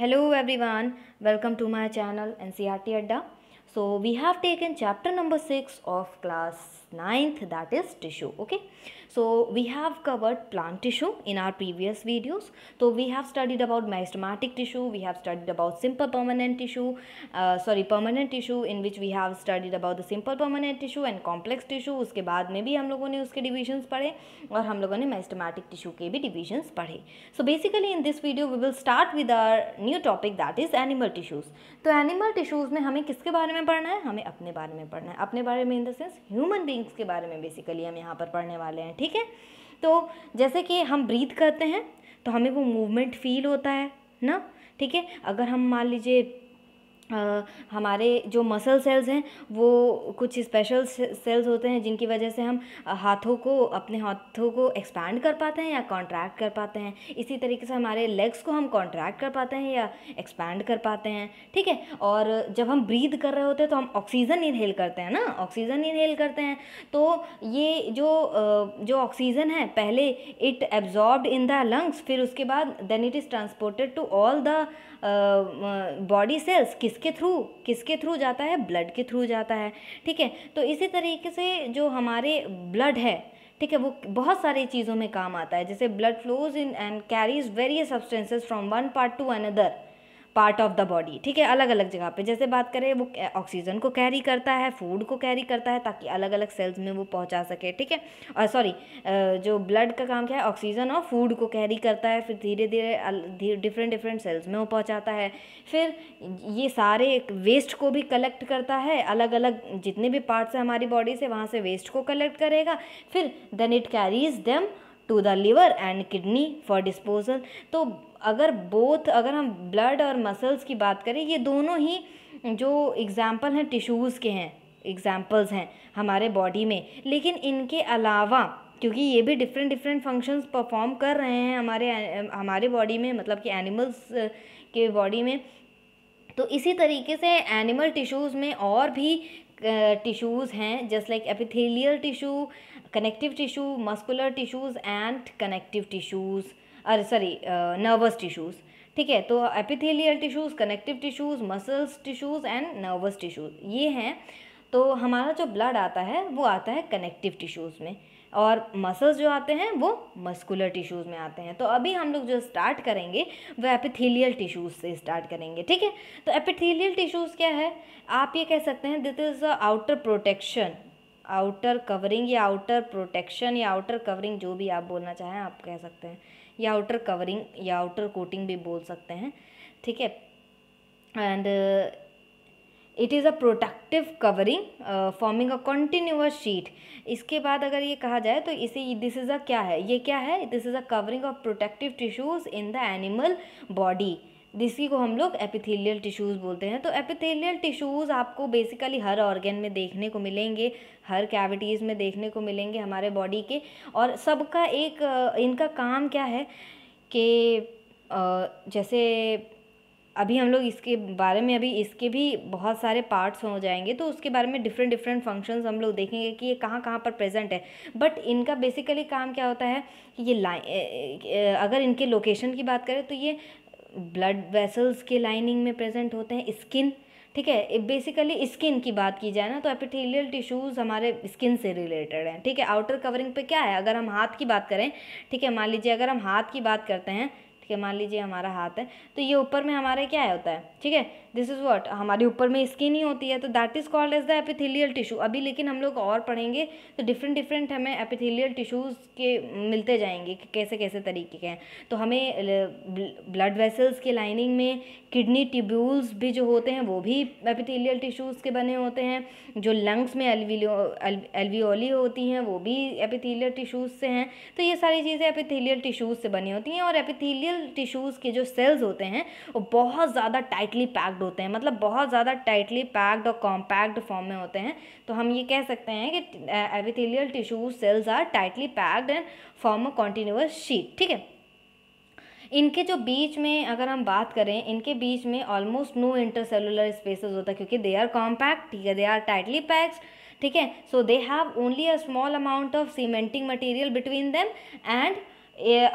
Hello everyone, welcome to my channel NCRT Adda. So we have taken chapter number 6 of class 9th, that is tissue. Okay, so we have covered plant tissue in our previous videos. So we have studied about meristematic tissue, we have studied about simple permanent tissue, permanent tissue in which we have studied about the simple permanent tissue and complex tissue. उसके बाद में भी हम लोगों ने उसके divisions पढ़े और हम लोगों ने meristematic tissue के भी divisions पढ़े. So basically in this video we will start with our new topic, that is animal tissues. तो animal tissues में हमें किसके बारे में पढ़ना है? हमें अपने बारे में पढ़ना है. अपने बारे में in the sense human beings के बारे में बेसिकली हम यहाँ पर पढ़ने वाले हैं. ठीक है, तो जैसे कि हम ब्रीथ करते हैं तो हमें वो मूवमेंट फील होता है ना. ठीक है, अगर हम मान लीजिए हमारे जो मसल सेल्स हैं वो कुछ स्पेशल सेल्स होते हैं जिनकी वजह से हम अपने हाथों को एक्सपैंड कर पाते हैं या कॉन्ट्रैक्ट कर पाते हैं. इसी तरीके से हमारे लेग्स को हम कॉन्ट्रैक्ट कर पाते हैं या एक्सपैंड कर पाते हैं. ठीक है, और जब हम ब्रीद कर रहे होते हैं तो हम ऑक्सीजन इनहेल करते हैं ना, ऑक्सीजन इनहेल करते हैं. तो ये जो ऑक्सीजन है पहले it absorbed in the lungs, फिर उसके बाद then it is transported to all the body cells. किसके थ्रू जाता है? ब्लड के थ्रू जाता है. ठीक है, तो इसी तरीके से जो हमारे ब्लड है, ठीक है, वो बहुत सारी चीज़ों में काम आता है. जैसे blood flows in and carries various substances from one part two another part of the body. ठीक है, अलग अलग जगह पे जैसे बात करें वो ऑक्सीजन को कैरी करता है, फूड को कैरी करता है ताकि अलग अलग सेल्स में वो पहुंचा सके. ठीक है, और जो ब्लड का काम क्या है? ऑक्सीजन और फूड को कैरी करता है, फिर धीरे धीरे डिफरेंट सेल्स में वो पहुंचाता है. फिर ये सारे वेस्ट को भी कलेक्ट करता है, अलग अलग जितने भी पार्ट्स हैं हमारी बॉडी से वहाँ से वेस्ट को कलेक्ट करेगा. फिर then it carries them to the liver and kidney for disposal. तो अगर हम ब्लड और मसल्स की बात करें, ये दोनों ही जो एग्जाम्पल हैं टिश्यूज़ के हैं, एग्जाम्पल्स हैं हमारे बॉडी में. लेकिन इनके अलावा क्योंकि ये भी डिफरेंट फंक्शंस परफॉर्म कर रहे हैं हमारे बॉडी में, मतलब कि एनिमल्स के बॉडी में, तो इसी तरीके से एनिमल टिश्यूज़ में और भी टिश्यूज़ हैं just like epithelial tissue, connective tissue, muscular tissues and connective tissues, nervous tissues. ठीक है, तो epithelial tissues, connective tissues, muscles tissues and nervous tissues ये हैं. तो हमारा जो ब्लड आता है वो आता है कनेक्टिव टिश्यूज़ में और मसल्स जो आते हैं वो मस्कुलर टिश्यूज़ में आते हैं. तो अभी हम लोग जो स्टार्ट करेंगे वो एपिथेलियल टिश्यूज़ से स्टार्ट करेंगे. ठीक है, तो एपिथेलियल टिश्यूज़ क्या है? आप ये कह सकते हैं this is a outer protection, outer covering या आउटर प्रोटेक्शन या आउटर कवरिंग, जो भी आप बोलना चाहें आप कह सकते हैं, या आउटर कवरिंग या आउटर कोटिंग भी बोल सकते हैं. ठीक है, and it is a protective covering forming a continuous sheet. इसके बाद अगर ये कहा जाए तो इसे दिस इज़ अ क्या है? ये क्या है? This is a covering of protective tissues in the animal body. जिसी को हम लोग एपिथेलियल टिश्यूज़ बोलते हैं. तो एपिथेलियल टिश्यूज़ आपको बेसिकली हर ऑर्गन में देखने को मिलेंगे, हर कैविटीज़ में देखने को मिलेंगे हमारे बॉडी के. और सबका एक इनका काम क्या है कि जैसे अभी हम लोग इसके बारे में इसके भी बहुत सारे पार्ट्स हो जाएंगे तो उसके बारे में डिफरेंट फंक्शंस हम लोग देखेंगे कि ये कहाँ कहाँ पर प्रेजेंट है. बट इनका बेसिकली काम क्या होता है कि ये अगर इनके लोकेशन की बात करें तो ये ब्लड वेसल्स के लाइनिंग में प्रेजेंट होते हैं. स्किन, ठीक है, बेसिकली स्किन की बात की जाए ना तो एपिथेलियल टिश्यूज़ हमारे स्किन से रिलेटेड हैं. ठीक है, आउटर कवरिंग पे क्या है? अगर हम हाथ की बात करें, ठीक है, मान लीजिए अगर हम हाथ की बात करते हैं, ठीक है, मान लीजिए हमारा हाथ है तो ये ऊपर में हमारे क्या होता है? ठीक है, दिस इज़ व्हाट, हमारे ऊपर में स्किन ही होती है, तो that is called as the epithelial tissue. अभी लेकिन हम लोग और पढ़ेंगे तो डिफरेंट हमें एपिथेलियल टिश्यूज़ के मिलते जाएंगे कि कैसे कैसे तरीके के हैं. तो हमें ब्लड वेसल्स के लाइनिंग में किडनी ट्यूब्यूल्स भी जो होते हैं वो भी एपिथेलियल टिश्यूज़ के बने होते हैं. जो लंग्स में एल्वियोली होती हैं वो भी एपिथेलियल टिश्यूज़ से हैं. तो ये सारी चीज़ें एपिथेलियल टिश्यूज़ से बनी होती हैं. और एपिथेलियल टिश्यूज़ के जो सेल्स होते हैं वो बहुत ज़्यादा टाइटली पैक्ड होते हैं, मतलब बहुत ज़्यादा टाइटली पैक्ड और कॉम्पैक्ट फॉर्म में होते हैं. तो हम ये कह सकते हैं कि epithelial tissues cells are tightly packed and form a continuous sheet. ठीक है, इनके जो बीच में अगर हम बात करें, इनके बीच में ऑलमोस्ट नो इंटरसेलुलर स्पेसेस होता है क्योंकि दे आर कॉम्पैक्ट. ठीक है, दे आर टाइटली पैक्ड. ठीक है, so they have only a small amount of cementing material between them and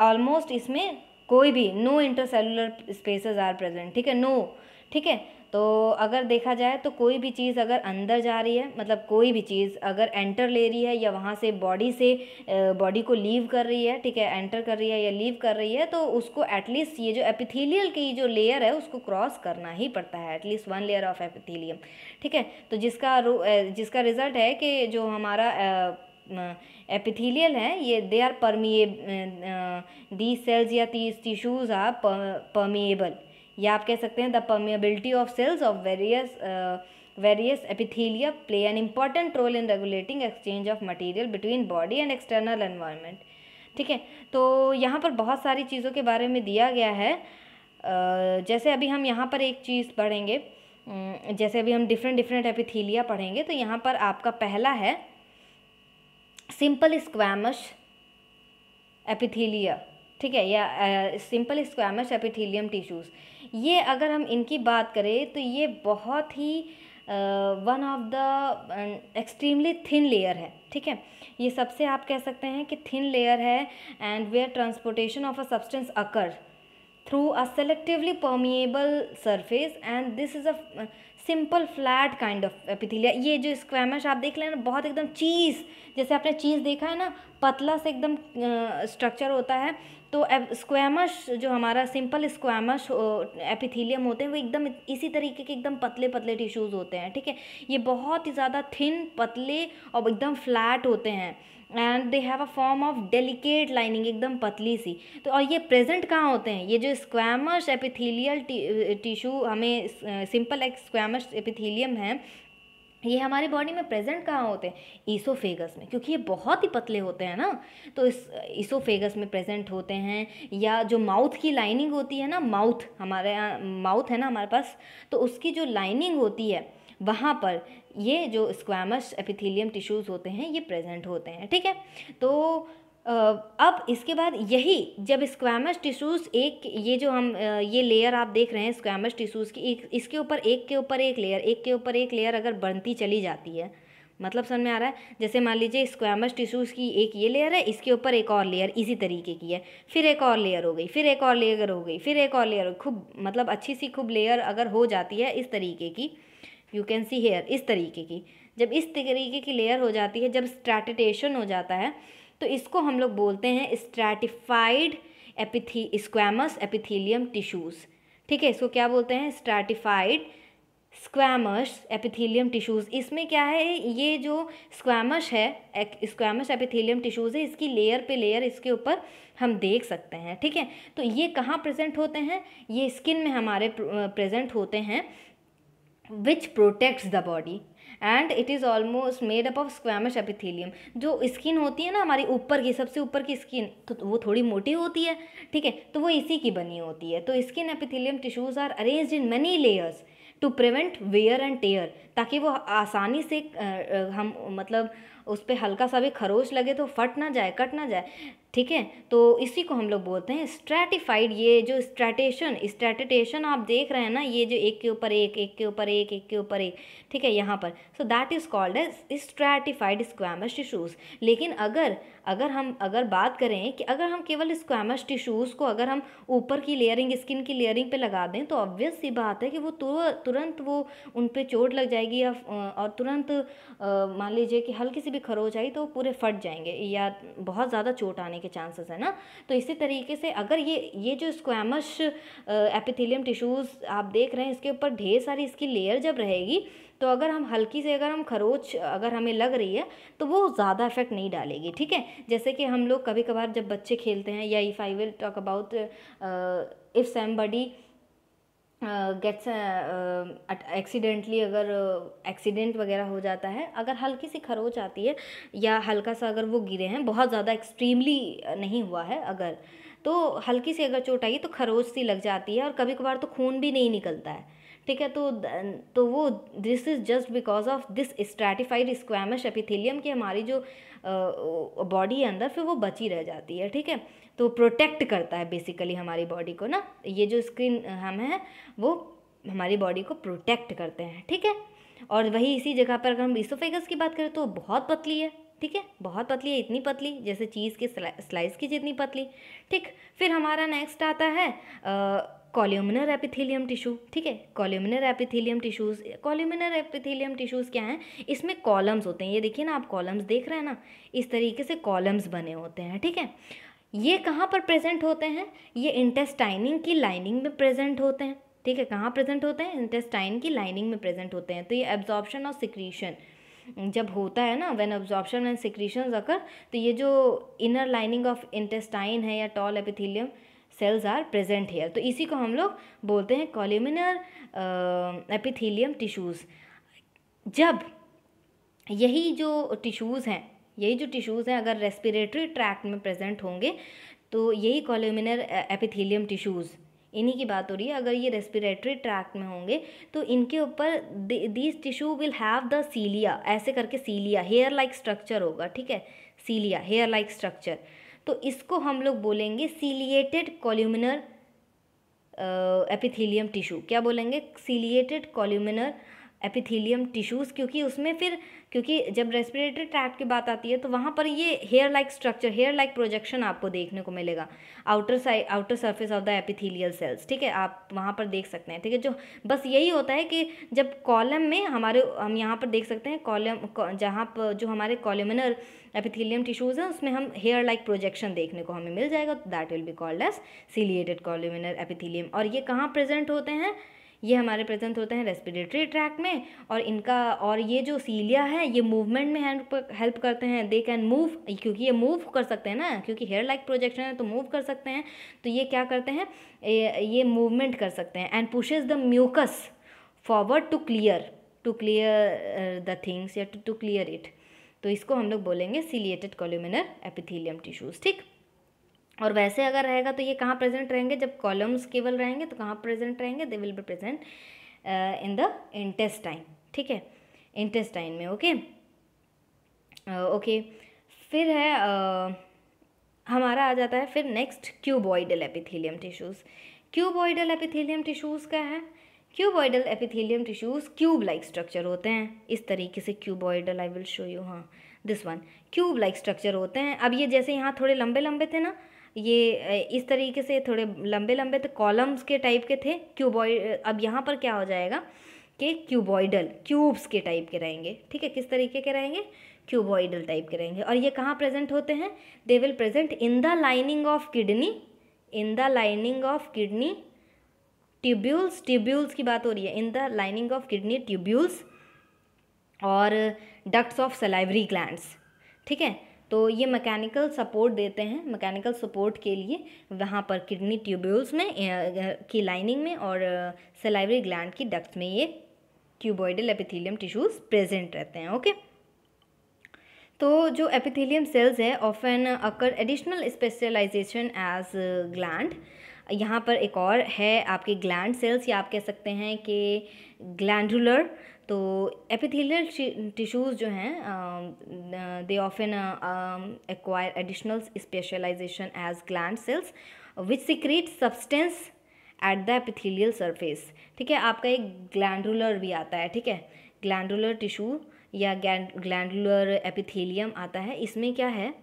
almost इसमें कोई भी, no intercellular spaces are present, ठीक है, नो, ठीक है। तो अगर देखा जाए तो कोई भी चीज़ अगर अंदर जा रही है, मतलब कोई भी चीज़ अगर एंटर ले रही है या वहाँ से बॉडी को लीव कर रही है, ठीक है, एंटर कर रही है या लीव कर रही है, तो उसको एटलीस्ट ये जो एपिथेलियल की जो लेयर है उसको क्रॉस करना ही पड़ता है, एटलीस्ट 1 लेयर ऑफ एपिथेलियम, ठीक है। तो जिसका रिजल्ट है कि जो हमारा एपिथेलियल है ये दे आर दी सेल्स या टिश्यूज आर परमिएबल, या आप कह सकते हैं the permeability of cells of various epithelia play an important role in regulating exchange of material between body and external environment, ठीक है। तो यहाँ पर बहुत सारी चीज़ों के बारे में दिया गया है। जैसे अभी हम यहाँ पर एक चीज़ पढ़ेंगे, जैसे अभी हम डिफरेंट एपिथेलिया पढ़ेंगे, तो यहाँ पर आपका पहला है सिंपल स्क्वैमस एपिथेलिया, ठीक है, या सिंपल स्क्वैमस एपिथेलियम टिश्यूज़। ये अगर हम इनकी बात करें तो ये बहुत ही one of the extremely thin layer है, ठीक है। ये सबसे आप कह सकते हैं कि थिन लेयर है, and where transportation of a substance occur through a selectively permeable surface, and this is a simple flat kind of epithelia. ये जो स्क्वैमस आप देख लेना, बहुत एकदम चीज़, जैसे आपने चीज़ देखा है ना, पतला से एकदम स्ट्रक्चर होता है, तो स्क्वैमस जो हमारा सिंपल स्क्वैमस एपिथेलियम होते हैं वो एकदम इसी तरीके के एकदम पतले पतले टिश्यूज़ होते हैं, ठीक है। ये बहुत ही ज़्यादा थिन, पतले और एकदम फ्लैट होते हैं, and they have a form of delicate lining, एकदम पतली सी। तो और ये प्रेजेंट कहाँ होते हैं, ये जो स्क्वैमस एपिथेलियल टिश्यू हमें सिंपल स्क्वैमस एपिथेलियम है, ये हमारी बॉडी में प्रेजेंट कहाँ होते हैं, ईसोफेगस में, क्योंकि ये बहुत ही पतले होते हैं ना, तो इस ईसोफेगस में प्रेजेंट होते हैं। या जो माउथ की लाइनिंग होती है ना, माउथ हमारे यहाँ माउथ है ना हमारे पास, तो उसकी जो लाइनिंग होती है वहाँ पर ये जो स्क्वैमस एपिथेलियम टिश्यूज़ होते हैं ये प्रेजेंट होते हैं, ठीक है। तो अब इसके बाद यही जब स्क्वैमस टिश्यूज़ एक, ये जो हम ये लेयर आप देख रहे हैं स्क्वैमस टिश्यूज़ की, इसके ऊपर एक के ऊपर एक लेयर, एक के ऊपर एक लेयर अगर बनती चली जाती है, मतलब समझ में आ रहा है। जैसे मान लीजिए स्क्वैमस टिश्यूज़ की एक ये लेयर है, इसके ऊपर एक और लेयर इसी तरीके की है, फिर एक और लेयर हो गई, फिर एक और लेयर हो गई, फिर एक और लेयर, खूब मतलब अच्छी सी खूब लेयर अगर हो जाती है इस तरीके की, यू कैन सी हेयर, इस तरीके की, जब इस तरीके की लेयर हो जाती है, जब स्ट्रैटिफिकेशन हो जाता है, तो इसको हम लोग बोलते हैं स्ट्रैटिफाइड स्क्वैमस एपिथेलियम टिश्यूज़, ठीक है। इसको क्या बोलते हैं, स्ट्रैटिफाइड स्क्वैमस एपिथेलियम टिश्यूज़। इसमें क्या है, ये जो स्क्वैमस है, स्क्वैमस एपिथेलियम टिश्यूज़ है, इसकी लेयर पे लेयर इसके ऊपर हम देख सकते हैं, ठीक है। तो ये कहाँ प्रेजेंट होते हैं, ये स्किन में हमारे प्रेजेंट होते हैं, which protects the body and it is almost made up of squamous epithelium। जो स्किन होती है ना हमारी ऊपर की, सबसे ऊपर की स्किन, तो वो थोड़ी मोटी होती है, ठीक है, तो वो इसी की बनी होती है। तो skin epithelium tissues are arranged in many layers to prevent wear and tear, ताकि वो आसानी से हम मतलब उस पर हल्का सा भी खरोच लगे तो फट ना जाए, कट ना जाए, ठीक है। तो इसी को हम लोग बोलते हैं स्ट्रैटिफाइड। ये जो स्ट्रैटिटेशन आप देख रहे हैं ना, ये जो एक के ऊपर एक, एक के ऊपर एक, एक के ऊपर एक, ठीक है, यहाँ पर, so that is called as stratified squamous tissues. लेकिन अगर हम बात करें कि अगर हम केवल स्क्वैमस टिश्यूज़ को अगर हम ऊपर की लेयरिंग, स्किन की लेयरिंग पे लगा दें, तो ऑब्वियस सी बात है कि वो तुरंत वो उन पे चोट लग जाएगी, या और तुरंत मान लीजिए कि हल्की सी भी खरोच आई तो वो पूरे फट जाएंगे, या बहुत ज़्यादा चोट आने के चांसेस है ना। तो इसी तरीके से अगर ये जो स्क्वैमस एपिथेलियम टिश्यूज़ आप देख रहे हैं, इसके ऊपर ढेर सारी इसकी लेयर जब रहेगी, तो अगर हम हल्की से अगर हम खरोच अगर हमें लग रही है तो वो ज़्यादा इफेक्ट नहीं डालेगी, ठीक है। जैसे कि हम लोग कभी कभार जब बच्चे खेलते हैं, या if I will talk about if somebody gets accidentally, अगर एक्सीडेंट वगैरह हो जाता है, अगर हल्की सी खरोच आती है या हल्का सा अगर वो गिरे हैं, बहुत ज़्यादा एक्सट्रीमली नहीं हुआ है, अगर तो हल्की सी अगर चोट आई तो खरोच सी लग जाती है, और कभी कभार तो खून भी नहीं निकलता है, ठीक है। तो वो this is just because of this stratified squamous epithelium की हमारी जो बॉडी है अंदर फिर वो बची रह जाती है, ठीक है। तो प्रोटेक्ट करता है बेसिकली हमारी बॉडी को ना, ये जो स्किन हम है वो हमारी बॉडी को प्रोटेक्ट करते हैं, ठीक है। और वही इसी जगह पर अगर हम ईसोफेगस की बात करें तो बहुत पतली है, ठीक है, बहुत पतली है, इतनी पतली जैसे चीज़ के स्लाइस की जितनी पतली। ठीक, फिर हमारा नेक्स्ट आता है कॉल्यूमिनर एपिथेलियम टिश्यू। ठीक है, columnar epithelium tissues, columnar epithelium tissues क्या हैं, इसमें कॉलम्स होते हैं। ये देखिए ना, आप कॉलम्स देख रहे हैं ना, इस तरीके से कॉलम्स बने होते हैं। ठीक है, ये कहाँ पर प्रेजेंट होते हैं, ये इंटेस्टाइनिंग की लाइनिंग में प्रेजेंट होते हैं। ठीक है, कहाँ प्रेजेंट होते हैं, इंटेस्टाइन की लाइनिंग में प्रेजेंट होते हैं। तो ये एब्जॉर्प्शन और सिक्रीशन जब होता है ना, when absorption and secretions occur, तो ये जो इनर लाइनिंग ऑफ इंटेस्टाइन है या tall epithelium cells are present here, तो इसी को हम लोग बोलते हैं कॉल्यूमिनर एपिथेलियम टिश्यूज़। जब यही जो टिश्यूज़ हैं अगर रेस्पिरेटरी ट्रैक्ट में प्रेजेंट होंगे, तो यही कॉल्यूमिनर एपिथेलियम टिश्यूज़, इन्हीं की बात हो रही है। अगर ये रेस्पिरेटरी ट्रैक्ट में होंगे तो इनके ऊपर these tissue will have the cilia, ऐसे करके सीलिया, हेयर लाइक स्ट्रक्चर होगा। ठीक है, सीलिया, हेयर लाइक स्ट्रक्चर, तो इसको हम लोग बोलेंगे सीलिएटेड कॉल्यूमिनर एपिथेलियम टिश्यू। क्या बोलेंगे, सीलिएटेड कॉल्यूमिनर एपिथेलियम टिश्यूज़, क्योंकि जब रेस्पिरेटरी ट्रैक्ट की बात आती है तो वहाँ पर ये hair like structure, hair like projection आपको देखने को मिलेगा outer surface of the epithelial cells. ठीक है, आप वहाँ पर देख सकते हैं। ठीक है, जो बस यही होता है कि जब कॉलम में हम यहाँ पर देख सकते हैं कॉलम, जहाँ पर जो हमारे कॉल्यूमिनर एपिथेलियम टिश्यूज़ हैं उसमें हम हेयर लाइक प्रोजेक्शन देखने को हमें मिल जाएगा, तो that will be called as ciliated columnar epithelium. और ये कहाँ प्रेजेंट होते हैं, ये हमारे प्रेजेंट होते हैं रेस्पिरेटरी ट्रैक्ट में, और ये जो सीलिया है ये मूवमेंट में हेल्प करते हैं। दे कैन मूव, क्योंकि ये मूव कर सकते हैं ना, क्योंकि हेयर लाइक प्रोजेक्शन है तो मूव कर सकते हैं, तो ये क्या करते हैं, ये मूवमेंट कर सकते हैं। And pushes the mucus forward to clear the things या टू क्लियर इट, तो इसको हम लोग बोलेंगे सीलिएटेड कॉल्यूमिनर एपिथेलियम टिश्यूज़। ठीक, और वैसे अगर रहेगा तो ये कहाँ प्रेजेंट रहेंगे, जब कॉलम्स केवल रहेंगे तो कहाँ प्रेजेंट रहेंगे, they will be present in the intestine. ठीक है, इंटेस्टाइन में। ओके, फिर है हमारा आ जाता है फिर next cuboidal epithelium tissues. Cuboidal epithelium tissues क्या है, cuboidal epithelium tissues cube like structure होते हैं, इस तरीके से cuboidal, I will show you, हाँ this one, cube like structure होते हैं। अब ये जैसे यहाँ थोड़े लंबे लंबे थे ना, ये इस तरीके से थोड़े लंबे लंबे थे, कॉलम्स के टाइप के थे क्यूबॉइड, अब यहाँ पर क्या हो जाएगा कि क्यूबॉइडल, क्यूब्स के टाइप के रहेंगे। ठीक है, किस तरीके के रहेंगे, क्यूबॉइडल टाइप के रहेंगे। और ये कहाँ प्रेजेंट होते हैं, they will present in the lining of kidney, in the lining of kidney tubules की बात हो रही है, in the lining of kidney tubules और डक्ट्स ऑफ सलाइवरी ग्लैंड्स। ठीक है, तो ये मैकेनिकल सपोर्ट देते हैं, मैकेनिकल सपोर्ट के लिए वहाँ पर किडनी ट्यूब्यूल्स में की लाइनिंग में और सलाइवरी ग्लैंड की डक्ट्स में ये क्यूबॉइडल एपिथेलियम टिश्यूज़ प्रेजेंट रहते हैं। ओके, तो जो एपिथेलियम सेल्स है ऑफन अकर एडिशनल स्पेशलाइजेशन एज ग्लैंड, यहाँ पर एक और है आपके ग्लैंड सेल्स, या आप कह सकते हैं कि ग्लैंडुलर। तो एपिथेलियल टिश्यूज़ जो हैं they often acquire additional specialisation as gland cells which secrete substance at the epithelial surface. ठीक है, आपका एक ग्लैंडुलर भी आता है। ठीक है, ग्लैंडुलर टिश्यू या ग्लैंडुलर एपिथेलियम आता है। इसमें क्या है,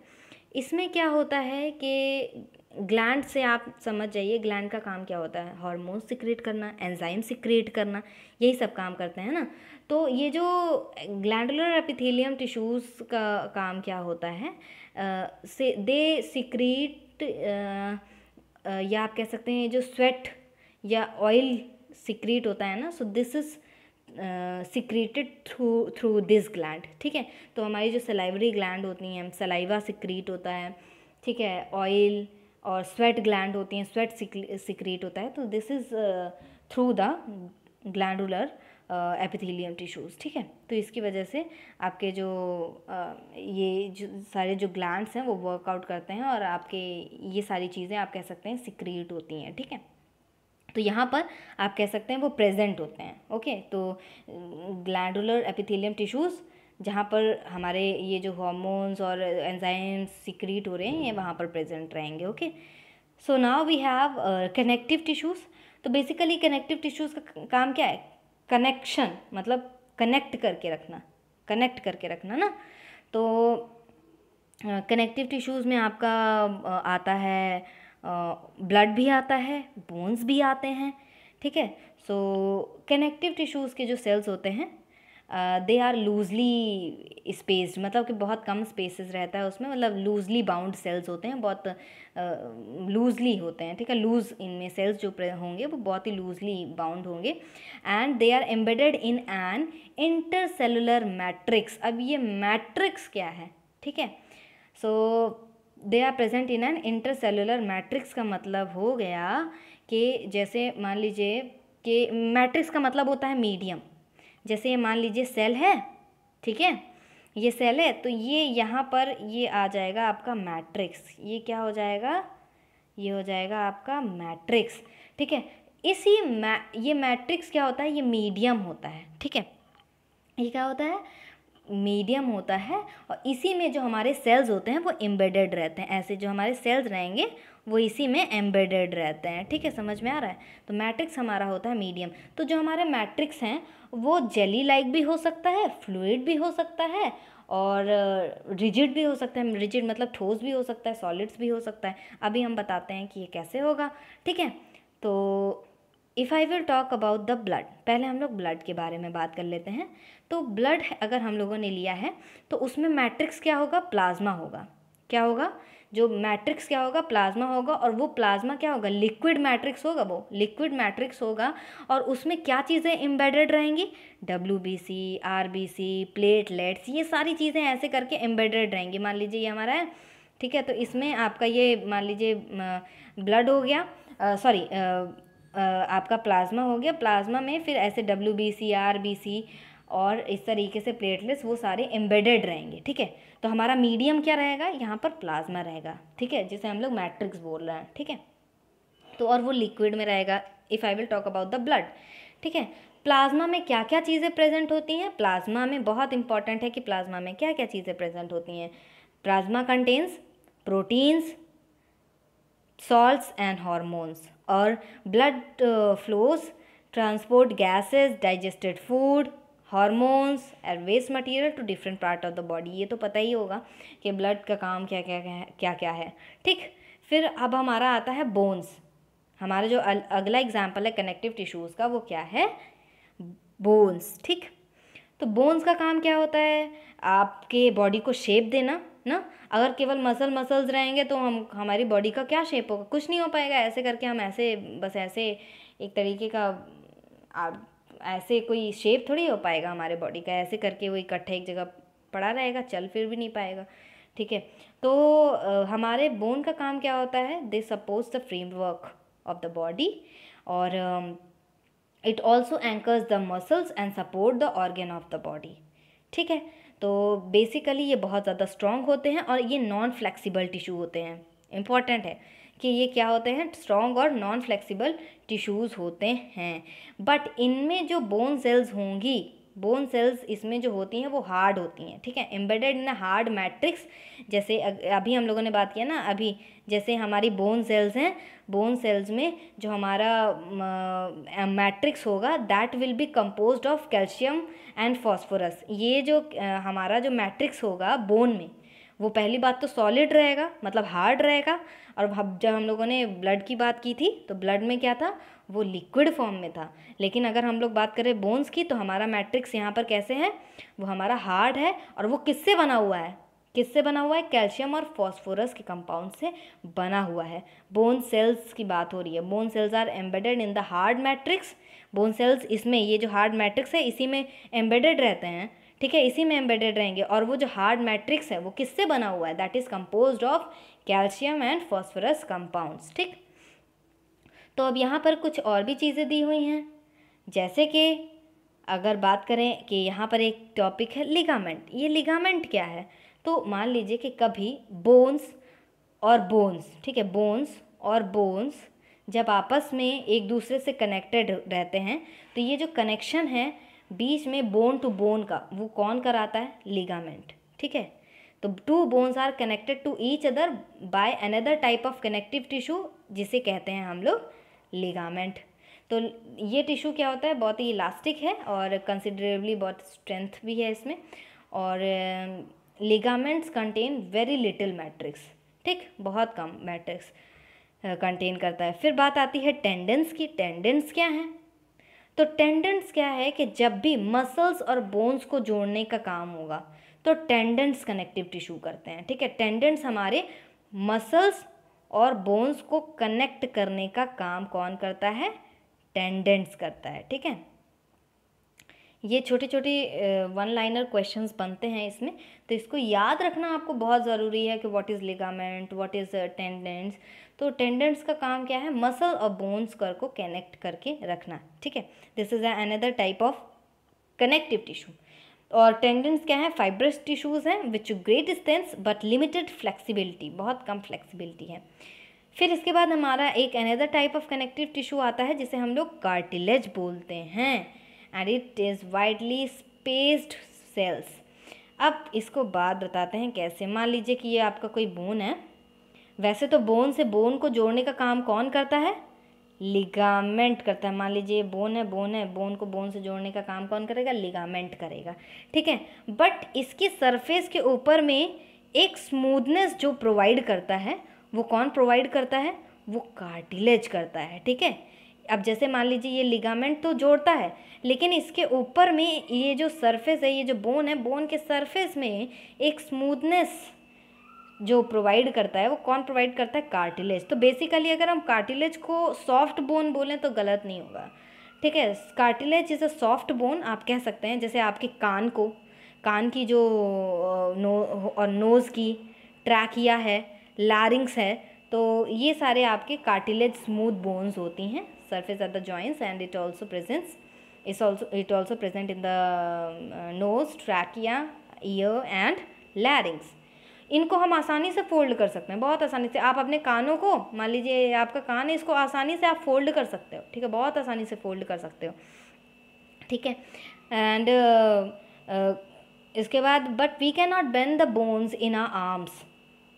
इसमें क्या होता है कि ग्लैंड से आप समझ जाइए, ग्लैंड का काम क्या होता है, हार्मोन सिक्रेट करना, एंजाइम सिक्रेट करना, यही सब काम करते हैं ना। तो ये जो ग्लैंडुलर एपिथेलियम टिश्यूज़ का काम क्या होता है, से दे सिक्रेट, या आप कह सकते हैं जो स्वेट या ऑयल सिक्रेट होता है ना, so this is secreted through this gland. ठीक है, तो हमारी जो सलाइवरी ग्लैंड होती हैं, सलाइवा सिक्रेट होता है। ठीक है, ऑयल और स्वेट ग्लैंड होती हैं, स्वेट सिक्रेट होता है, तो this is through the glandular epithelium tissues. ठीक है, तो इसकी वजह से आपके जो ये जो सारे जो ग्लैंड्स हैं वो वर्कआउट करते हैं और आपके ये सारी चीज़ें आप कह सकते हैं सिक्रेट होती हैं। ठीक है, तो यहाँ पर आप कह सकते हैं वो प्रेजेंट होते हैं। ओके, तो ग्लैंडुलर एपिथेलियम टिश्यूज़ जहाँ पर हमारे ये जो हार्मोन्स और एंजाइम्स सिक्रीट हो रहे हैं ये वहाँ पर प्रेजेंट रहेंगे। Okay, so now we have connective tissues. तो बेसिकली कनेक्टिव टिश्यूज़ का काम क्या है, कनेक्शन, मतलब कनेक्ट करके रखना ना। तो कनेक्टिव टिश्यूज़ में आपका आता है ब्लड भी आता है, बोन्स भी आते हैं, ठीक है। सो कनेक्टिव टिश्यूज़ के जो सेल्स होते हैं दे आर लूजली स्पेस्ड, मतलब कि बहुत कम स्पेसेस रहता है उसमें, मतलब लूजली बाउंड सेल्स होते हैं, बहुत लूजली होते हैं, ठीक है। लूज इनमें सेल्स जो होंगे वो बहुत ही लूजली बाउंड होंगे and they are embedded in an intercellular matrix. अब ये मैट्रिक्स क्या है, ठीक है। So they are present in an intercellular matrix का मतलब हो गया कि जैसे मान लीजिए कि मैट्रिक्स का मतलब होता है मीडियम। जैसे ये मान लीजिए सेल है, ठीक है, ये सेल है, तो ये यहाँ पर ये आ जाएगा आपका मैट्रिक्स। ये क्या हो जाएगा, ये हो जाएगा आपका मैट्रिक्स, ठीक है। ये मैट्रिक्स क्या होता है, ये मीडियम होता है, ठीक है। ये क्या होता है, मीडियम होता है, और इसी में जो हमारे सेल्स होते हैं वो एम्बेडेड रहते हैं। ऐसे जो हमारे सेल्स रहेंगे वो इसी में एम्बेडेड रहते हैं, ठीक है, समझ में आ रहा है। तो मैट्रिक्स हमारा होता है मीडियम। तो जो हमारे मैट्रिक्स हैं वो जेली लाइक भी हो सकता है, फ्लूइड भी हो सकता है, और रिजिड भी हो सकता है। रिजिड मतलब ठोस भी हो सकता है, सॉलिड्स भी हो सकता है। अभी हम बताते हैं कि ये कैसे होगा, ठीक है। तो if I will talk about the blood, पहले हम लोग ब्लड के बारे में बात कर लेते हैं। तो ब्लड अगर हम लोगों ने लिया है तो उसमें मैट्रिक्स क्या होगा, प्लाज्मा होगा। क्या होगा, जो मैट्रिक्स क्या होगा, प्लाज्मा होगा, और वो प्लाज्मा क्या होगा, लिक्विड मैट्रिक्स होगा, वो लिक्विड मैट्रिक्स होगा। और उसमें क्या चीज़ें एम्बेडेड रहेंगी, WBC, RBC, प्लेटलेट्स, ये सारी चीज़ें ऐसे करके एम्बेडेड रहेंगी। मान लीजिए ये हमारा है, ठीक है। तो इसमें आपका ये मान लीजिए ब्लड हो गया, सॉरी आपका प्लाज्मा हो गया। प्लाज्मा में फिर ऐसे WBC, RBC और इस तरीके से प्लेटलेट्स वो सारे एम्बेडेड रहेंगे, ठीक है। तो हमारा मीडियम क्या रहेगा, यहाँ पर प्लाज्मा रहेगा, ठीक है, जिसे हम लोग मैट्रिक्स बोल रहे हैं, ठीक है। तो और वो लिक्विड में रहेगा। If I will talk about the blood, ठीक है। प्लाज्मा में क्या क्या चीज़ें प्रेजेंट होती हैं, प्लाज्मा में बहुत इंपॉर्टेंट है कि प्लाज्मा में क्या क्या चीज़ें प्रेजेंट होती हैं। Plasma contains proteins, salts and hormones, और blood flows transport gases, digested food, hormones and waste material to different part of the body। ये तो पता ही होगा कि ब्लड का काम क्या क्या क्या है, ठीक। फिर अब हमारा आता है बोन्स। हमारा जो अगला एग्जाम्पल है कनेक्टिव टिश्यूज़ का, वो क्या है, बोन्स, ठीक। तो बोन्स का काम क्या होता है, आपके बॉडी को शेप देना ना। अगर केवल मसल्स रहेंगे तो हमारी बॉडी का क्या शेप होगा, कुछ नहीं हो पाएगा। ऐसे करके हम ऐसे बस ऐसे एक तरीके का ऐसे कोई शेप थोड़ी हो पाएगा हमारे बॉडी का। ऐसे करके वो इकट्ठे एक जगह पड़ा रहेगा, चल फिर भी नहीं पाएगा, ठीक है। तो हमारे बोन का काम क्या होता है, they support the framework of the body, और it also anchors the muscles and support the organ of the body, ठीक है। तो बेसिकली ये बहुत ज़्यादा स्ट्रॉन्ग होते हैं और ये नॉन फ्लेक्सिबल टिश्यू होते हैं। इम्पॉर्टेंट है कि ये क्या होते हैं, स्ट्रॉन्ग और नॉन फ्लेक्सिबल टिश्यूज़ होते हैं। बट इनमें जो बोन सेल्स होंगी, बोन सेल्स इसमें जो होती हैं वो हार्ड होती हैं, ठीक है, एम्बेडेड इन हार्ड मैट्रिक्स। जैसे अभी हम लोगों ने बात किया ना, अभी जैसे हमारी बोन सेल्स हैं, बोन सेल्स में जो हमारा मैट्रिक्स होगा that will B composed of calcium and phosphorus. ये जो हमारा जो मैट्रिक्स होगा बोन में, वो पहली बात तो सॉलिड रहेगा, मतलब हार्ड रहेगा। और जब हम लोगों ने ब्लड की बात की थी तो ब्लड में क्या था, वो लिक्विड फॉर्म में था। लेकिन अगर हम लोग बात करें बोन्स की, तो हमारा मैट्रिक्स यहाँ पर कैसे है, वो हमारा हार्ड है। और वो किससे बना हुआ है, किससे बना हुआ है, कैल्शियम और फॉस्फोरस के कंपाउंड से बना हुआ है। बोन सेल्स की बात हो रही है। Bone cells are embedded in the hard matrix. Bone cells इसमें, ये जो हार्ड मैट्रिक्स है इसी में एम्बेडेड रहते हैं, ठीक है, इसी में एम्बेडेड रहेंगे। और वो जो हार्ड मैट्रिक्स है वो किससे बना हुआ है, that is composed of calcium and phosphorus compounds, ठीक। तो अब यहाँ पर कुछ और भी चीज़ें दी हुई हैं, जैसे कि अगर बात करें कि यहाँ पर एक टॉपिक है लिगामेंट। ये लिगामेंट क्या है, तो मान लीजिए कि कभी बोन्स और बोन्स, ठीक है, बोन्स और बोन्स जब आपस में एक दूसरे से कनेक्टेड रहते हैं, तो ये जो कनेक्शन है बीच में बोन टू बोन का, वो कौन कराता है, लिगामेंट, ठीक है। तो two bones are connected to each other by another type of connective tissue, जिसे कहते हैं हम लोग लिगामेंट। तो ये टिश्यू क्या होता है, बहुत ही इलास्टिक है और कंसिडरेबली बहुत स्ट्रेंथ भी है इसमें। और ligaments contain very little matrix, ठीक, बहुत कम मैट्रिक्स कंटेन करता है। फिर बात आती है टेंडेंस की। टेंडेंस क्या है? तो टेंडेंस क्या है कि जब भी मसल्स और बोन्स को जोड़ने का काम होगा तो टेंडेंस कनेक्टिव टिश्यू करते हैं, ठीक है। टेंडेंस हमारे मसल्स और बोन्स को कनेक्ट करने का काम कौन करता है? टेंडेंस करता है, ठीक है। ये छोटे छोटे वन लाइनर क्वेश्चंस बनते हैं इसमें, तो इसको याद रखना आपको बहुत ज़रूरी है कि what is ligament, what is tendons. तो टेंडेंस का काम क्या है? मसल और बोन्स को कनेक्ट करके रखना, ठीक है। This is another type of connective tissue. और टेंडेंस क्या है? फाइब्रस टिश्यूज़ हैं which great strength but limited flexibility, बहुत कम फ्लेक्सिबिलिटी है। फिर इसके बाद हमारा एक another type of connective tissue आता है जिसे हम लोग कार्टिलेज बोलते हैं, and it is widely spaced cells. अब इसको बात बताते हैं कैसे। मान लीजिए कि ये आपका कोई बोन है, वैसे तो बोन से बोन को जोड़ने का काम कौन करता है? लिगामेंट करता है। मान लीजिए बोन है, बोन को बोन से जोड़ने का काम कौन करेगा? लिगामेंट करेगा, ठीक है। बट इसकी सरफेस के ऊपर में एक स्मूथनेस जो प्रोवाइड करता है, वो कौन प्रोवाइड करता है? वो कार्टिलेज करता है, ठीक है। अब जैसे मान लीजिए ये लिगामेंट तो जोड़ता है, लेकिन इसके ऊपर में ये जो सरफेस है, ये जो बोन है, बोन के सरफेस में एक स्मूथनेस जो प्रोवाइड करता है, वो कौन प्रोवाइड करता है? कार्टिलेज। तो बेसिकली अगर हम कार्टिलेज को सॉफ्ट बोन बोलें तो गलत नहीं होगा, ठीक है। Cartilage is a soft bone आप कह सकते हैं। जैसे आपके कान की जो और नोज़ की ट्रैकिया है, लैरिंक्स है, तो ये सारे आपके कार्टिलेज स्मूथ बोन्स होती हैं surface at the joints, and it also present in the nose, trachea, ear and larynx। इनको हम आसानी से फोल्ड कर सकते हैं, बहुत आसानी से। आप अपने कानों को, मान लीजिए आपका कान है, इसको आसानी से आप फोल्ड कर सकते हो, ठीक है, बहुत आसानी से फोल्ड कर सकते हो, ठीक है। एंड इसके बाद but we can not bend the bones in our arms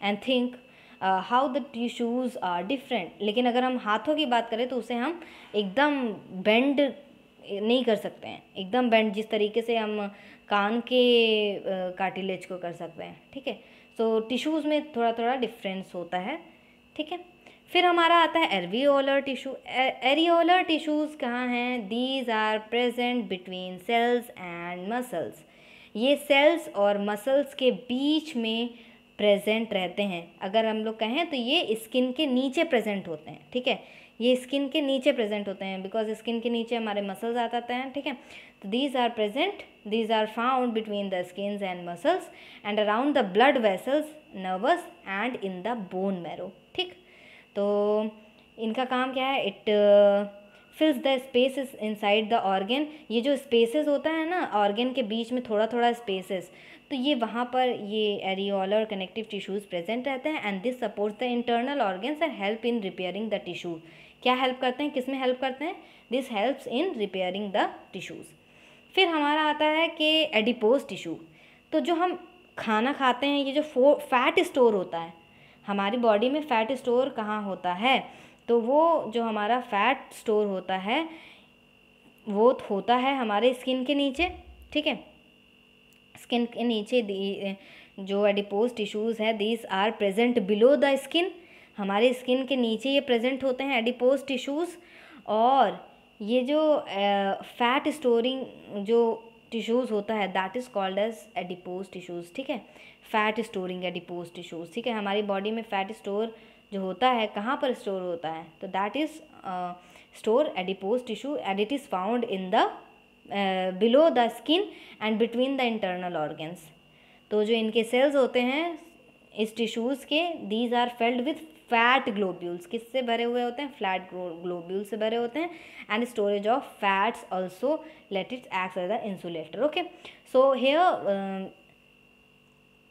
and think how the tissues are different. लेकिन अगर हम हाथों की बात करें तो उसे हम एकदम बेंड नहीं कर सकते हैं, एकदम बेंड जिस तरीके से हम कान के कार्टिलेज को कर सकते हैं, ठीक है। सो टिश्यूज़ में थोड़ा थोड़ा डिफरेंस होता है, ठीक है। फिर हमारा आता है एल्वियोलर टिश्यू। एरियोलर टिश्यूज़ कहाँ हैं? These are present between cells and muscles. ये सेल्स और मसल्स के बीच में प्रेजेंट रहते हैं। अगर हम लोग कहें तो ये स्किन के नीचे प्रेजेंट होते हैं, ठीक है। ये स्किन के नीचे प्रेजेंट होते हैं बिकॉज स्किन के नीचे हमारे मसल्स आ जाते हैं, ठीक है। तो these are found between the skins and muscles and around the blood vessels, nerves and in the bone marrow, ठीक। तो इनका काम क्या है? It fills the spaces inside the organ. ये जो स्पेसेस होता है ना ऑर्गन के बीच में, थोड़ा थोड़ा स्पेसेस, तो ये वहाँ पर ये एरियोलर कनेक्टिव टिश्यूज़ प्रेजेंट रहते हैं। And this supports the internal organs and help in repairing the tissue. क्या हेल्प करते हैं? किस में हेल्प करते हैं? This helps in repairing the tissues. फिर हमारा आता है कि एडिपोज टिश्यू। तो जो हम खाना खाते हैं, ये जो फैट स्टोर होता है हमारी बॉडी में, फैट स्टोर कहाँ होता है? तो वो जो हमारा फैट स्टोर होता है वो होता है हमारे स्किन के नीचे, ठीक है। स्किन के नीचे जो एडिपोज टिश्यूज़ है, these are present below the skin. हमारे स्किन के नीचे ये प्रेजेंट होते हैं एडिपोज टिश्यूज़। और ये जो फैट स्टोरिंग जो टिश्यूज़ होता है that is called as adipose tissues, ठीक है। फैट स्टोरिंग एडिपोज टिश्यूज़, ठीक है। हमारी बॉडी में फैट स्टोर जो होता है कहाँ पर स्टोर होता है? तो that is store adipose tissue and it is found in the below the skin and between the internal organs. तो जो इनके सेल्स होते हैं इस टिश्यूज़ के, these are filled with fat globules. किससे भरे हुए होते हैं? फ्लैट ग्लोब्यूल से भरे होते हैं। And storage of fats also let it act as the insulator, okay. So here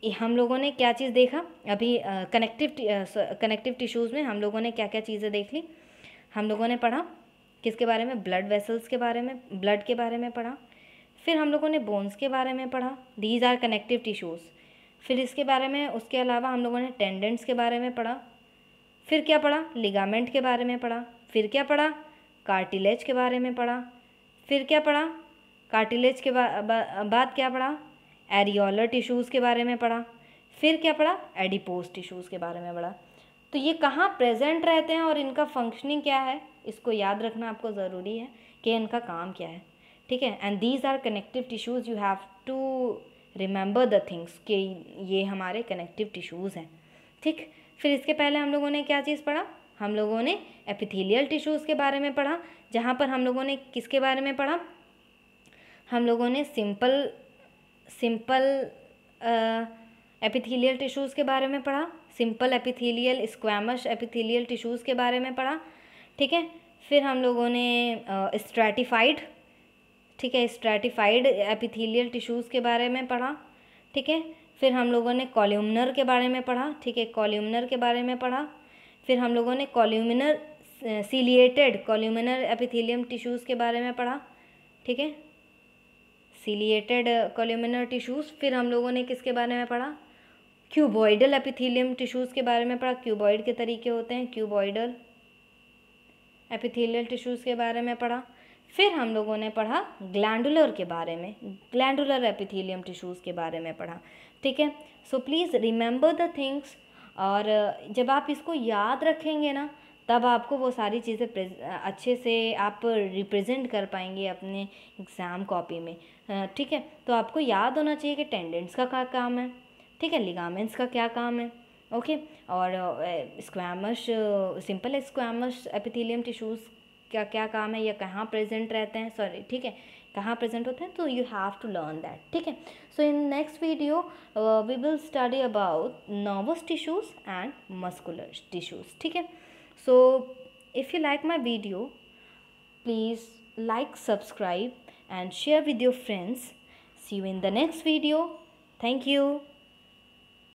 हम लोगों ने क्या चीज़ देखा अभी? कनेक्टिव टिश्यूज़ में हम लोगों ने क्या क्या चीज़ें देख ली? हम लोगों ने पढ़ा किसके बारे में? ब्लड वेसल्स के बारे में, ब्लड के बारे में पढ़ा। फिर हम लोगों ने बोन्स के बारे में पढ़ा, दीज आर कनेक्टिव टिश्यूज़। फिर इसके बारे में, उसके अलावा हम लोगों ने टेंडेंट्स के बारे में पढ़ा। फिर क्या पढ़ा? लिगामेंट के बारे में पढ़ा। फिर क्या पढ़ा? कार्टिलेज के बारे में पढ़ा। फिर क्या पढ़ा? कार्टिलेज के बाद क्या पढ़ा? एरियोलर टिश्यूज़ के बारे में पढ़ा, फिर क्या पढ़ा, एडिपोज टिश्यूज़ के बारे में पढ़ा। तो ये कहाँ प्रेजेंट रहते हैं और इनका फंक्शनिंग क्या है, इसको याद रखना आपको ज़रूरी है कि इनका काम क्या है, ठीक है। And these are connective tissues, you have to remember the things कि ये हमारे कनेक्टिव टिश्यूज़ हैं, ठीक। फिर इसके पहले हम लोगों ने क्या चीज़ पढ़ा, हम लोगों ने एपिथेलियल टिश्यूज़ के बारे में पढ़ा, जहाँ पर हम लोगों ने किसके बारे में पढ़ा, हम लोगों ने सिंपल एपिथेलियल टिश्यूज़ के बारे में पढ़ा, simple epithelial, squamous epithelial tissues के बारे में पढ़ा, ठीक है। फिर हम लोगों ने स्ट्रैटिफाइड, ठीक है, स्ट्रैटिफाइड एपिथेलियल टिश्यूज़ के बारे में पढ़ा, ठीक है। फिर हम लोगों ने कॉल्यूमिनर के बारे में पढ़ा, ठीक है, कॉल्यूमिनर के बारे में पढ़ा। फिर हम लोगों ने columnar ciliated columnar epithelium tissues के बारे में पढ़ा, ठीक है, सीलिएटेड कॉल्यूमिनर टिश्यूज़। फिर हम लोगों ने किसके बारे में पढ़ा, क्यूबॉइडल एपिथेलियम टिश्यूज़ के बारे में पढ़ा, क्यूबॉइड के तरीके होते हैं, क्यूबॉइडल एपिथेलियल टिश्यूज़ के बारे में पढ़ा। फिर हम लोगों ने पढ़ा ग्लैंडुलर के बारे में, ग्लैंडुलर एपिथेलियम टिश्यूज़ के बारे में पढ़ा, ठीक है। So please remember the things, और जब आप इसको याद रखेंगे ना, तब आपको वो सारी चीज़ें अच्छे से आप रिप्रेजेंट कर पाएंगे अपने एग्ज़ाम कॉपी में, ठीक है। तो आपको याद होना चाहिए कि टेंडेंट्स का क्या काम है, ठीक है, लिगामेंट्स का क्या काम है, ओके। और squamous, simple squamous epithelium tissues क्या क्या काम है या कहाँ प्रेजेंट रहते हैं, सॉरी, ठीक है, कहाँ प्रेजेंट होते हैं, तो you have to learn that, ठीक है। So in next video we will study about nervous tissues and muscular tissues, ठीक है। So if you like my video, please like, subscribe and share with your friends. See you in the next video. Thank you.